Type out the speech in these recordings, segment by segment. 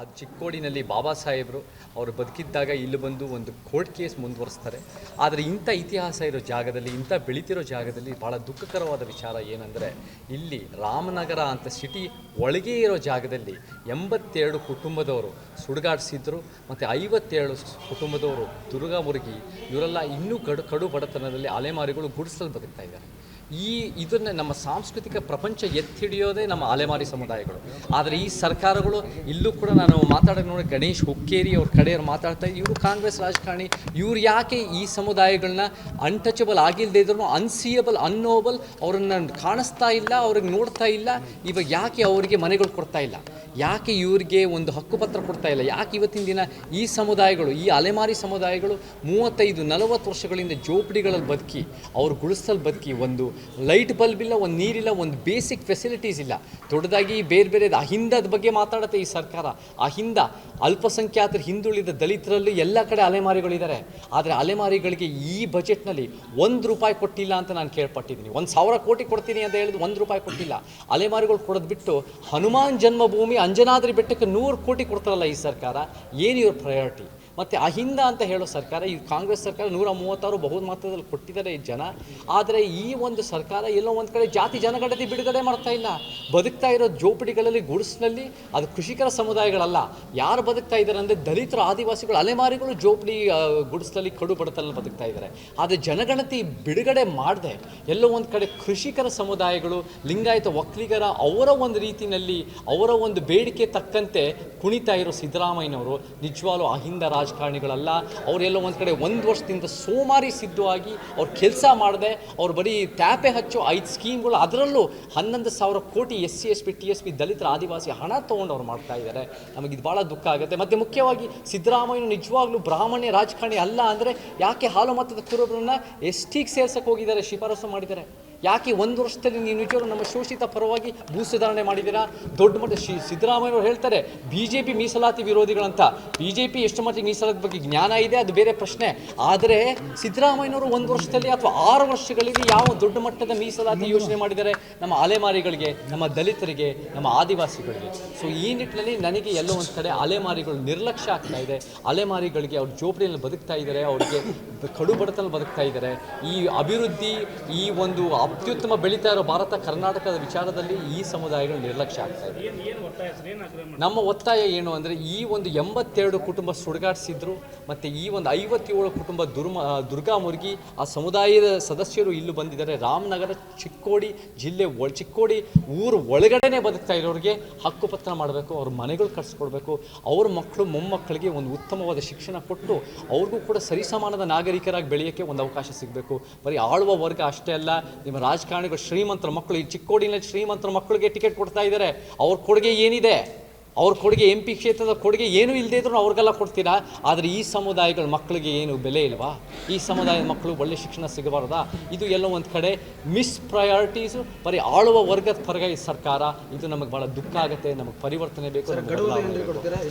ಆ ಚಿಕ್ಕೋಡಿನಲ್ಲಿ ಬಾಬಾ ಸಾಹೇಬರು ಅವರು ಬದುಕಿದ್ದಾಗ ಇಲ್ಲಿ ಬಂದು ಒಂದು ಕೋರ್ಟ್ ಕೇಸ್ ಮುಂದುವರಿಸ್ತಾರೆ. ಆದರೆ ಇಂಥ ಇತಿಹಾಸ ಇರೋ ಜಾಗದಲ್ಲಿ, ಇಂಥ ಬೆಳೀತಿರೋ ಜಾಗದಲ್ಲಿ ಭಾಳ ದುಃಖಕರವಾದ ವಿಚಾರ ಏನಂದರೆ, ಇಲ್ಲಿ ರಾಮನಗರ ಅಂತ ಸಿಟಿ ಒಳಗೆ ಇರೋ ಜಾಗದಲ್ಲಿ 82 ಕುಟುಂಬದವರು ಸುಡುಗಾಡಿಸಿದ್ರು ಮತ್ತು 57 ಕುಟುಂಬದವರು ದುರ್ಗಾ ಮುರುಗಿ ಇವರೆಲ್ಲ ಇನ್ನೂ ಕಡು ಬಡತನದಲ್ಲಿ ಅಲೆಮಾರಿಗಳು ಗುಡಿಸಲು ಬದುಕ್ತಾ ಇದ್ದಾರೆ. ಇದನ್ನು ನಮ್ಮ ಸಾಂಸ್ಕೃತಿಕ ಪ್ರಪಂಚ ಎತ್ತಿಡಿಯೋದೇ ನಮ್ಮ ಅಲೆಮಾರಿ ಸಮುದಾಯಗಳು. ಆದರೆ ಈ ಸರ್ಕಾರಗಳು ಇಲ್ಲೂ ಕೂಡ ನಾನು ಮಾತಾಡೋಕೆ ನೋಡಿ ಗಣೇಶ್ ಹುಕ್ಕೇರಿ ಅವ್ರ ಕಡೆಯವ್ರು ಮಾತಾಡ್ತಾ ಇವರು ಕಾಂಗ್ರೆಸ್ ರಾಜಕಾರಣಿ, ಇವ್ರು ಯಾಕೆ ಈ ಸಮುದಾಯಗಳನ್ನ ಅನ್ಟಚಬಲ್ ಆಗಿಲ್ಲದೆ ಇದ್ರು ಅನ್ಸಿಯಬಲ್ ಅನ್ನೋಬಲ್ ಅವರನ್ನು ಕಾಣಿಸ್ತಾ ಇಲ್ಲ, ಅವ್ರಿಗೆ ನೋಡ್ತಾ ಇಲ್ಲ, ಇವಾಗ ಯಾಕೆ ಅವರಿಗೆ ಮನೆಗಳು ಕೊಡ್ತಾ ಇಲ್ಲ, ಯಾಕೆ ಇವ್ರಿಗೆ ಒಂದು ಹಕ್ಕುಪತ್ರ ಕೊಡ್ತಾ ಇಲ್ಲ, ಯಾಕೆ ಇವತ್ತಿನ ದಿನ ಈ ಸಮುದಾಯಗಳು, ಈ ಅಲೆಮಾರಿ ಸಮುದಾಯಗಳು 35-40 ವರ್ಷಗಳಿಂದ ಜೋಪಡಿಗಳಲ್ಲಿ ಬದುಕಿ ಅವ್ರು ಗುಡಿಸಲು ಬದುಕಿ ಒಂದು ಲೈಟ್ ಬಲ್ಬ್ ಇಲ್ಲ, ಒಂದು ನೀರಿಲ್ಲ, ಒಂದು ಬೇಸಿಕ್ ಫೆಸಿಲಿಟೀಸ್ ಇಲ್ಲ. ದೊಡ್ಡದಾಗಿ ಬೇರೆ ಅಹಿಂದದ ಬಗ್ಗೆ ಮಾತಾಡುತ್ತೆ ಈ ಸರ್ಕಾರ. ಅಹಿಂದ ಅಲ್ಪಸಂಖ್ಯಾತರ ಹಿಂದುಳಿದ ದಲಿತರಲ್ಲಿ ಎಲ್ಲ ಕಡೆ ಅಲೆಮಾರಿಗಳಿದ್ದಾರೆ. ಆದರೆ ಅಲೆಮಾರಿಗಳಿಗೆ ಈ ಬಜೆಟ್ನಲ್ಲಿ ₹1 ಕೊಟ್ಟಿಲ್ಲ ಅಂತ ನಾನು ಕೇಳ್ಪಟ್ಟಿದ್ದೀನಿ. 1,000 ಕೋಟಿ ಕೊಡ್ತೀನಿ ಅಂತ ಹೇಳಿದ್ರು ₹1 ಕೊಟ್ಟಿಲ್ಲ. ಅಲೆಮಾರಿಗಳು ಕೊಡೋದು ಬಿಟ್ಟು ಹನುಮಾನ್ ಜನ್ಮಭೂಮಿ ಅಂಜನಾದ್ರಿ ಬೆಟ್ಟಕ್ಕೆ 100 ಕೋಟಿ ಕೊಡ್ತಾರಲ್ಲ ಈ ಸರ್ಕಾರ. ಏನು ಇವ್ರ ಪ್ರಯಾರಿಟಿ? ಮತ್ತು ಅಹಿಂದ ಅಂತ ಹೇಳೋ ಸರ್ಕಾರ, ಈ ಕಾಂಗ್ರೆಸ್ ಸರ್ಕಾರ 136 ಬಹುಮತದಲ್ಲಿ ಕೊಟ್ಟಿದ್ದಾರೆ ಜನ. ಆದರೆ ಈ ಒಂದು ಸರ್ಕಾರ ಎಲ್ಲೋ ಒಂದು ಕಡೆ ಜಾತಿ ಜನಗಣತಿ ಬಿಡುಗಡೆ ಮಾಡ್ತಾ ಇಲ್ಲ. ಬದುಕ್ತಾ ಇರೋ ಜೋಪಡಿಗಳಲ್ಲಿ, ಗುಡಿಸಿನಲ್ಲಿ ಅದು ಕೃಷಿಕರ ಸಮುದಾಯಗಳಲ್ಲ. ಯಾರು ಬದುಕ್ತಾ ಇದ್ದಾರೆ ಅಂದರೆ ದಲಿತರು, ಆದಿವಾಸಿಗಳು, ಅಲೆಮಾರಿಗಳು ಜೋಪಡಿ ಗುಡಿಸಲಲ್ಲಿ ಕಡು ಬಡತನಲ್ಲಿ ಬದುಕ್ತಾ ಇದ್ದಾರೆ. ಆದರೆ ಜನಗಣತಿ ಬಿಡುಗಡೆ ಮಾಡದೆ ಎಲ್ಲೋ ಒಂದು ಕಡೆ ಕೃಷಿಕರ ಸಮುದಾಯಗಳು, ಲಿಂಗಾಯತ ಒಕ್ಕಲಿಗರ ಅವರ ಒಂದು ರೀತಿಯಲ್ಲಿ ಅವರ ಒಂದು ಬೇಡಿಕೆ ತಕ್ಕಂತೆ ಕುಣಿತಾ ಇರೋ ಸಿದ್ದರಾಮಯ್ಯನವರು ನಿಜವಾಗ್ಲೂ ಅಹಿಂದ ರಾಜಕಾರಣಿಗಳಲ್ಲ. ಅವರೆಲ್ಲೋ ಒಂದು ಕಡೆ 1 ವರ್ಷದಿಂದ ಸೋಮಾರಿ ಸಿದ್ಧವಾಗಿ ಅವ್ರು ಕೆಲಸ ಮಾಡದೆ ಅವ್ರು ಬರೀ ಟ್ಯಾಪೆ ಹಚ್ಚೋ 5 ಸ್ಕೀಮ್ಗಳು, ಅದರಲ್ಲೂ 11,000 ಕೋಟಿ SC ST TSP ದಲಿತರ ಆದಿವಾಸಿ ಹಣ ತೊಗೊಂಡು ಅವ್ರು ಮಾಡ್ತಾ ಇದ್ದಾರೆ. ನಮಗೆ ಇದು ಭಾಳ ದುಃಖ ಆಗುತ್ತೆ. ಮತ್ತು ಮುಖ್ಯವಾಗಿ ಸಿದ್ದರಾಮಯ್ಯ ನಿಜವಾಗ್ಲೂ ಬ್ರಾಹ್ಮಣ್ಯ ರಾಜಕಾರಣಿ ಅಲ್ಲ ಅಂದರೆ ಯಾಕೆ ಹಾಲು ಮತದ ಕುರುಬರನ್ನ STಗೆ ಸೇರ್ಸಕ್ಕೆ ಹೋಗಿದ್ದಾರೆ, ಶಿಫಾರಸು ಮಾಡಿದ್ದಾರೆ? ಯಾಕೆ 1 ವರ್ಷದಲ್ಲಿ ನೀವು ನಿಜವಾಗ್ಲೂ ನಮ್ಮ ಶೋಷಿತ ಪರವಾಗಿ ಭೂ ಸುಧಾರಣೆ ಮಾಡಿದ್ದೀರಾ? ದೊಡ್ಡ ಮಟ್ಟ ಸಿದ್ದರಾಮಯ್ಯವರು ಹೇಳ್ತಾರೆ BJP ಮೀಸಲಾತಿ ವಿರೋಧಿಗಳಂತ. BJP ಎಷ್ಟು ಮಟ್ಟಿಗೆ ಮೀಸಲಾತಿ ಬಗ್ಗೆ ಜ್ಞಾನ ಇದೆ ಅದು ಬೇರೆ ಪ್ರಶ್ನೆ. ಆದರೆ ಸಿದ್ದರಾಮಯ್ಯನವರು 1 ವರ್ಷದಲ್ಲಿ ಅಥವಾ 6 ವರ್ಷಗಳಿಗೆ ಯಾವ ದೊಡ್ಡ ಮಟ್ಟದ ಮೀಸಲಾತಿ ಯೋಜನೆ ಮಾಡಿದ್ದಾರೆ ನಮ್ಮ ಅಲೆಮಾರಿಗಳಿಗೆ, ನಮ್ಮ ದಲಿತರಿಗೆ, ನಮ್ಮ ಆದಿವಾಸಿಗಳಿಗೆ? ಸೊ ಈ ನಿಟ್ಟಿನಲ್ಲಿ ನನಗೆ ಎಲ್ಲೋ ಒಂದು ಕಡೆ ಅಲೆಮಾರಿಗಳು ನಿರ್ಲಕ್ಷ್ಯ ಆಗ್ತಾ ಇದೆ. ಅಲೆಮಾರಿಗಳಿಗೆ ಅವ್ರ ಜೋಪಡಿಯಲ್ಲಿ ಬದುಕ್ತಾ ಇದ್ದಾರೆ, ಅವ್ರಿಗೆ ಕಡು ಬಡತನಲ್ಲಿ ಬದುಕ್ತಾ ಇದ್ದಾರೆ. ಈ ಅಭಿವೃದ್ಧಿ, ಈ ಒಂದು ಅತ್ಯುತ್ತಮ ಬೆಳೀತಾ ಇರೋ ಭಾರತ ಕರ್ನಾಟಕದ ವಿಚಾರದಲ್ಲಿ ಈ ಸಮುದಾಯಗಳು ನಿರ್ಲಕ್ಷ್ಯ ಆಗ್ತಾ ಇದೆ. ನಮ್ಮ ಒತ್ತಾಯ ಏನು ಅಂದರೆ, ಈ ಒಂದು 82 ಕುಟುಂಬ ಸುಡುಗಾಡಿಸಿದ್ರು ಮತ್ತು ಈ ಒಂದು 57 ಕುಟುಂಬ ದುರ್ಗಾ ಮುರುಗಿ ಆ ಸಮುದಾಯದ ಸದಸ್ಯರು ಇಲ್ಲೂ ಬಂದಿದ್ದಾರೆ. ರಾಮನಗರ ಚಿಕ್ಕೋಡಿ ಜಿಲ್ಲೆ ಚಿಕ್ಕೋಡಿ ಊರು ಒಳಗಡೆನೆ ಬದುಕ್ತಾ ಇರೋರಿಗೆ ಹಕ್ಕುಪತ್ರ ಮಾಡಬೇಕು, ಅವ್ರ ಮನೆಗಳು ಕಟ್ಸ್ಕೊಡ್ಬೇಕು, ಅವ್ರ ಮಕ್ಕಳು ಮೊಮ್ಮಕ್ಕಳಿಗೆ ಒಂದು ಉತ್ತಮವಾದ ಶಿಕ್ಷಣ ಕೊಟ್ಟು ಅವ್ರಿಗೂ ಕೂಡ ಸರಿಸಮಾನದ ನಾಗರಿಕರಾಗಿ ಬೆಳೆಯೋಕ್ಕೆ ಒಂದು ಅವಕಾಶ ಸಿಗಬೇಕು. ಬರೀ ಆಳುವ ವರ್ಗ ಅಷ್ಟೇ ಅಲ್ಲ, ನಿಮ್ಮ ರಾಜಕಾರಣಿಗಳು ಶ್ರೀಮಂತರ ಮಕ್ಕಳು, ಈ ಚಿಕ್ಕೋಡಿನಲ್ಲಿ ಶ್ರೀಮಂತರ ಮಕ್ಕಳಿಗೆ ಟಿಕೆಟ್ ಕೊಡ್ತಾ ಇದ್ದಾರೆ. ಅವ್ರ ಕೊಡುಗೆ ಏನಿದೆ? ಅವ್ರ ಕೊಡುಗೆ MP ಕ್ಷೇತ್ರದ ಕೊಡುಗೆ ಏನೂ ಇಲ್ಲದೇ ಇದ್ರೂ ಅವ್ರಿಗೆಲ್ಲ ಕೊಡ್ತೀರಾ. ಆದರೆ ಈ ಸಮುದಾಯಗಳ ಮಕ್ಕಳಿಗೆ ಏನು ಬೆಲೆ ಇಲ್ವಾ? ಈ ಸಮುದಾಯದ ಮಕ್ಕಳು ಒಳ್ಳೆ ಶಿಕ್ಷಣ ಸಿಗಬಾರ್ದಾ? ಇದು ಎಲ್ಲೋ ಒಂದು ಕಡೆ ಮಿಸ್ ಪ್ರಯಾರಿಟೀಸು, ಬರೀ ಆಳುವ ವರ್ಗದ ಪರಗ ಈ ಸರ್ಕಾರ. ಇದು ನಮಗೆ ಭಾಳ ದುಃಖ ಆಗುತ್ತೆ. ನಮಗೆ ಪರಿವರ್ತನೆ ಬೇಕು.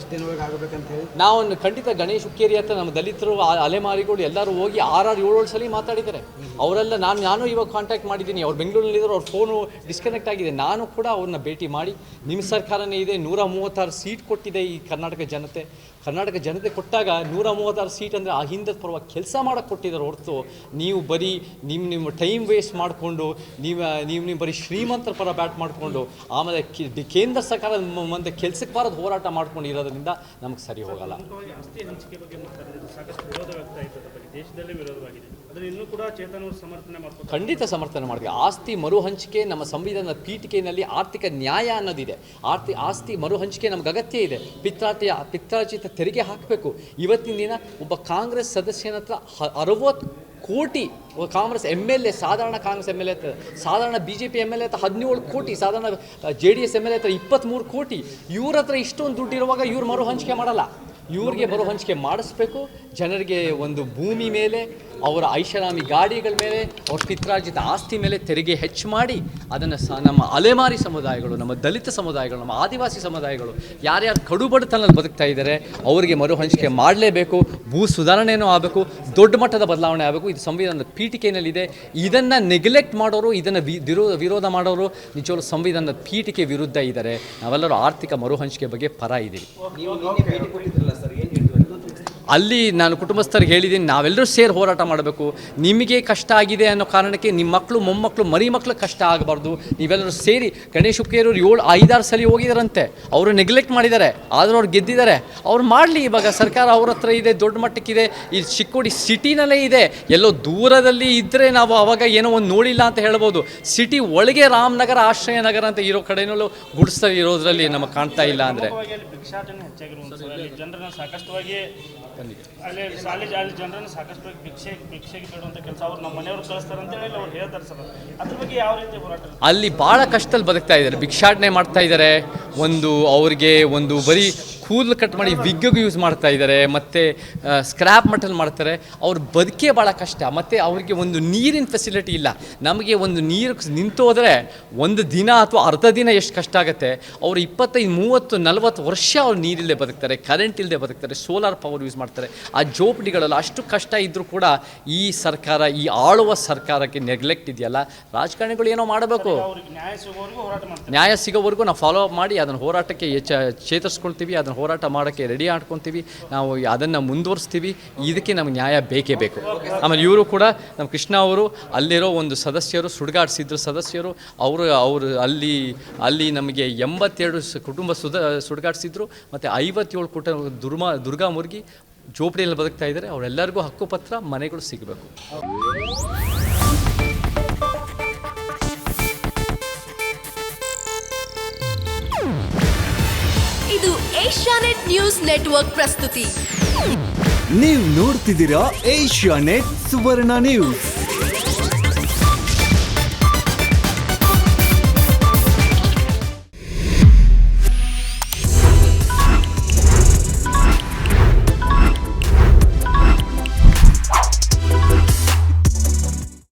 ನಾವು ಖಂಡಿತ ಗಣೇಶ್ ಹುಕ್ಕೇರಿ ಅಂತ ನಮ್ಮ ದಲಿತರು, ಅಲೆಮಾರಿಗಳು ಎಲ್ಲರೂ ಹೋಗಿ 6-7 ಸಲ ಮಾತಾಡಿದ್ದಾರೆ. ಅವರೆಲ್ಲ ನಾನು ಇವಾಗ ಕಾಂಟ್ಯಾಕ್ಟ್ ಮಾಡಿದ್ದೀನಿ. ಅವ್ರು ಬೆಂಗಳೂರಿನಲ್ಲಿದ್ದರು, ಅವ್ರ ಫೋನು ಡಿಸ್ಕನೆಕ್ಟ್ ಆಗಿದೆ. ನಾನು ಕೂಡ ಅವ್ರನ್ನ ಭೇಟಿ ಮಾಡಿ, ನಿಮ್ಮ ಸರ್ಕಾರನೇ ಇದೆ, 136 ಸೀಟ್ ಕೊಟ್ಟಿದೆ ಈ ಕರ್ನಾಟಕ ಜನತೆ ಕೊಟ್ಟಾಗ 136 ಸೀಟ್ ಅಂದರೆ ಅಹಿಂದದ ಪರವಾಗಿ ಕೆಲಸ ಮಾಡೋಕ್ಕೆ ಕೊಟ್ಟಿದ್ದಾರೆ ಹೊರತು ನೀವು ಬರೀ ನಿಮ್ಮ ಟೈಮ್ ವೇಸ್ಟ್ ಮಾಡಿಕೊಂಡು ನೀವು ಬರೀ ಶ್ರೀಮಂತರ ಪರ ಬ್ಯಾಟ್ ಮಾಡಿಕೊಂಡು ಆಮೇಲೆ ಕೇಂದ್ರ ಸರ್ಕಾರದ ಮುಂದೆ ಕೆಲಸಕ್ಕೆ ಬಾರದು ಹೋರಾಟ ಮಾಡ್ಕೊಂಡು ಇರೋದ್ರಿಂದ ನಮಗೆ ಸರಿ ಹೋಗಲ್ಲ. ಖಂಡಿತ ಸಮರ್ಥನೆ ಮಾಡ್ತೀವಿ. ಆಸ್ತಿ ಮರು ಹಂಚಿಕೆ ನಮ್ಮ ಸಂವಿಧಾನದ ಪೀಠಿಕೆಯಲ್ಲಿ ಆರ್ಥಿಕ ನ್ಯಾಯ ಅನ್ನೋದಿದೆ. ಆಸ್ತಿ ಮರು ಹಂಚಿಕೆ ನಮ್ಗೆ ಅಗತ್ಯ ಇದೆ. ಪಿತ್ರಾರ್ಜಿತ ತೆರಿಗೆ ಹಾಕಬೇಕು. ಇವತ್ತಿನ ದಿನ ಒಬ್ಬ ಕಾಂಗ್ರೆಸ್ ಸದಸ್ಯನ ಹತ್ರ 60 ಕೋಟಿ, ಕಾಂಗ್ರೆಸ್ MLA, ಸಾಧಾರಣ ಕಾಂಗ್ರೆಸ್ MLA ಹತ್ರ, ಸಾಧಾರಣ BJP MLA ಹತ್ರ 17 ಕೋಟಿ, ಸಾಧಾರಣ JDS MLA ಹತ್ರ 23 ಕೋಟಿ. ಇವ್ರ ಹತ್ರ ಇಷ್ಟೊಂದು ದುಡ್ಡು ಇರುವಾಗ ಇವ್ರು ಮರು ಹಂಚಿಕೆ ಮಾಡಲ್ಲ. ಇವ್ರಿಗೆ ಮರು ಹಂಚಿಕೆ ಮಾಡಿಸ್ಬೇಕು. ಜನರಿಗೆ ಒಂದು ಭೂಮಿ ಮೇಲೆ ಅವರ ಐಷಾರಾಮಿ ಗಾಡಿಗಳ ಮೇಲೆ, ಅವ್ರ ಪಿತ್ರಾರ್ಜಿತ ಆಸ್ತಿ ಮೇಲೆ ತೆರಿಗೆ ಹೆಚ್ಚು ಮಾಡಿ ಅದನ್ನು ನಮ್ಮ ಅಲೆಮಾರಿ ಸಮುದಾಯಗಳು, ನಮ್ಮ ದಲಿತ ಸಮುದಾಯಗಳು, ನಮ್ಮ ಆದಿವಾಸಿ ಸಮುದಾಯಗಳು ಯಾರ್ಯಾರು ಕಡುಬಡತನದಲ್ಲಿ ಬದುಕ್ತಾ ಇದ್ದಾರೆ ಅವರಿಗೆ ಮರು ಹಂಚಿಕೆ ಮಾಡಲೇಬೇಕು. ಭೂ ಸುಧಾರಣೆಯೂ ಆಗಬೇಕು, ದೊಡ್ಡ ಮಟ್ಟದ ಬದಲಾವಣೆ ಆಗಬೇಕು. ಇದು ಸಂವಿಧಾನದ ಪೀಠಿಕೆಯಲ್ಲಿದೆ. ಇದನ್ನು ನೆಗ್ಲೆಕ್ಟ್ ಮಾಡೋರು, ಇದನ್ನು ವಿರೋಧ ಮಾಡೋರು ನಿಜವಾಗ್ಲೂ ಸಂವಿಧಾನದ ಪೀಠಿಕೆ ವಿರುದ್ಧ ಇದ್ದಾರೆ. ನಾವೆಲ್ಲರೂ ಆರ್ಥಿಕ ಮರು ಹಂಚಿಕೆ ಬಗ್ಗೆ ಪರ ಇದ್ದೀವಿ. ಅಲ್ಲಿ ನಾನು ಕುಟುಂಬಸ್ಥರಿಗೆ ಹೇಳಿದ್ದೀನಿ, ನಾವೆಲ್ಲರೂ ಸೇರಿ ಹೋರಾಟ ಮಾಡಬೇಕು. ನಿಮಗೆ ಕಷ್ಟ ಆಗಿದೆ ಅನ್ನೋ ಕಾರಣಕ್ಕೆ ನಿಮ್ಮ ಮಕ್ಕಳು, ಮೊಮ್ಮಕ್ಕಳು, ಮರಿ ಮಕ್ಕಳು ಕಷ್ಟ ಆಗಬಾರ್ದು. ನೀವೆಲ್ಲರೂ ಸೇರಿ ಗಣೇಶ್ ಹುಕ್ಕೇರೂರು 5-6 ಸಲ ಹೋಗಿದ್ದಾರಂತೆ, ಅವರು ನೆಗ್ಲೆಕ್ಟ್ ಮಾಡಿದ್ದಾರೆ, ಆದರೂ ಅವ್ರು ಗೆದ್ದಿದ್ದಾರೆ. ಅವ್ರು ಮಾಡಲಿ. ಇವಾಗ ಸರ್ಕಾರ ಅವ್ರ ಹತ್ರ ಇದೆ, ದೊಡ್ಡ ಮಟ್ಟಕ್ಕಿದೆ. ಈ ಚಿಕ್ಕೋಡಿ ಸಿಟಿನಲ್ಲೇ ಇದೆ. ಎಲ್ಲೋ ದೂರದಲ್ಲಿ ಇದ್ದರೆ ನಾವು ಅವಾಗ ಏನೋ ಒಂದು ನೋಡಿಲ್ಲ ಅಂತ ಹೇಳ್ಬೋದು. ಸಿಟಿ ಒಳಗೆ ರಾಮನಗರ, ಆಶ್ರಯ ನಗರ ಅಂತ ಇರೋ ಕಡೆನಲ್ಲೂ ಗುಡಿಸ್ತಾ ಇರೋದ್ರಲ್ಲಿ ನಮಗೆ ಕಾಣ್ತಾ ಇಲ್ಲ. ಅಂದರೆ ಜನರನ್ನ ಸಾಕಷ್ಟುವಾಗಿ ಅಲ್ಲಿ ಜನರನ್ನು ಸಾಕಷ್ಟು ಭಿಕ್ಷೆಗೆ ಬಿಡುವಂಥ ಕೆಲಸ ಅವ್ರು ನಮ್ಮ ಮನೆಯವ್ರು ಕಳಿಸ್ತಾರೆ ಅಂತೇಳಿ ಅವ್ರು ಹೇಳ್ತಾರೆ ಸರ್. ಅದ್ರ ಬಗ್ಗೆ ಯಾವ ರೀತಿ ಹೋರಾಟ? ಅಲ್ಲಿ ಭಾಳ ಕಷ್ಟದಲ್ಲಿ ಬದುಕ್ತಾ ಇದ್ದಾರೆ, ಭಿಕ್ಷಾಟನೆ ಮಾಡ್ತಾ ಇದ್ದಾರೆ. ಅವ್ರಿಗೆ ಬರೀ ಕೂದಲು ಕಟ್ ಮಾಡಿ ವಿಗ್ಗಿಗೂ ಯೂಸ್ ಮಾಡ್ತಾ ಇದ್ದಾರೆ, ಮತ್ತು ಸ್ಕ್ರ್ಯಾಪ್ ಮೆಟಲ್ ಮಾಡ್ತಾರೆ. ಅವ್ರ ಬದುಕೇ ಭಾಳ ಕಷ್ಟ. ಮತ್ತು ಅವ್ರಿಗೆ ನೀರಿನ ಫೆಸಿಲಿಟಿ ಇಲ್ಲ. ನಮಗೆ ನೀರು ನಿಂತೋದ್ರೆ ಒಂದು ದಿನ ಅಥವಾ ಅರ್ಧ ದಿನ ಎಷ್ಟು ಕಷ್ಟ ಆಗುತ್ತೆ. ಅವರು 25, 30, 40 ವರ್ಷ ಅವ್ರು ನೀರಿಲ್ಲದೆ ಬದುಕ್ತಾರೆ, ಕರೆಂಟ್ ಇಲ್ಲದೆ ಬದುಕ್ತಾರೆ, ಸೋಲಾರ್ ಪವರ್ ಯೂಸ್ ಮಾಡ್ತಾರೆ. ಆ ಜೋಪಡಿಗಳೆಲ್ಲ ಅಷ್ಟು ಕಷ್ಟ ಇದ್ದರೂ ಕೂಡ ಈ ಸರ್ಕಾರ, ಈ ಆಳುವ ಸರ್ಕಾರಕ್ಕೆ ನೆಗ್ಲೆಕ್ಟ್ ಇದೆಯಲ್ಲ, ರಾಜಕಾರಣಿಗಳು ಏನೋ ಮಾಡಬೇಕು. ನ್ಯಾಯ ಸಿಗೋವರೆಗೂ ನಾವು ಫಾಲೋ ಅಪ್ ಮಾಡಿ ಅದನ್ನು ಹೋರಾಟಕ್ಕೆ ಚೇತರಿಸ್ಕೊಳ್ತೀವಿ. ಅದನ್ನು ಹೋರಾಟ ಮಾಡೋಕ್ಕೆ ರೆಡಿ ಆಡ್ಕೊತೀವಿ. ನಾವು ಅದನ್ನು ಮುಂದುವರಿಸ್ತೀವಿ. ಇದಕ್ಕೆ ನಮಗೆ ನ್ಯಾಯ ಬೇಕೇ ಬೇಕು. ಆಮೇಲೆ ಇವರು ಕೂಡ ನಮ್ಮ ಕೃಷ್ಣ ಅವರು ಅಲ್ಲಿರೋ ಒಂದು ಸುಡುಗಾಡಿಸಿದ್ರು ಸದಸ್ಯರು. ಅವರು ಅಲ್ಲಿ ನಮಗೆ 82 ಕುಟುಂಬ ಸುಡುಗಾಡಿಸಿದ್ರು. ಮತ್ತು 57 ಕುಟುಂಬ ದುರ್ಗಾ ಮುರುಗಿ ಜೋಪಡಿಯಲ್ಲಿ ಬದುಕ್ತಾ ಇದ್ದಾರೆ. ಅವರೆಲ್ಲರಿಗೂ ಹಕ್ಕುಪತ್ರ, ಮನೆಗಳು ಸಿಗಬೇಕು. ಇದು ಏಷ್ಯಾನೆಟ್ ನ್ಯೂಸ್ ನೆಟ್ವರ್ಕ್ ಪ್ರಸ್ತುತಿ. ನೀವು ನೋಡ್ತಿದ್ದೀರಾ ಏಷ್ಯಾನೆಟ್ ಸುವರ್ಣ ನ್ಯೂಸ್.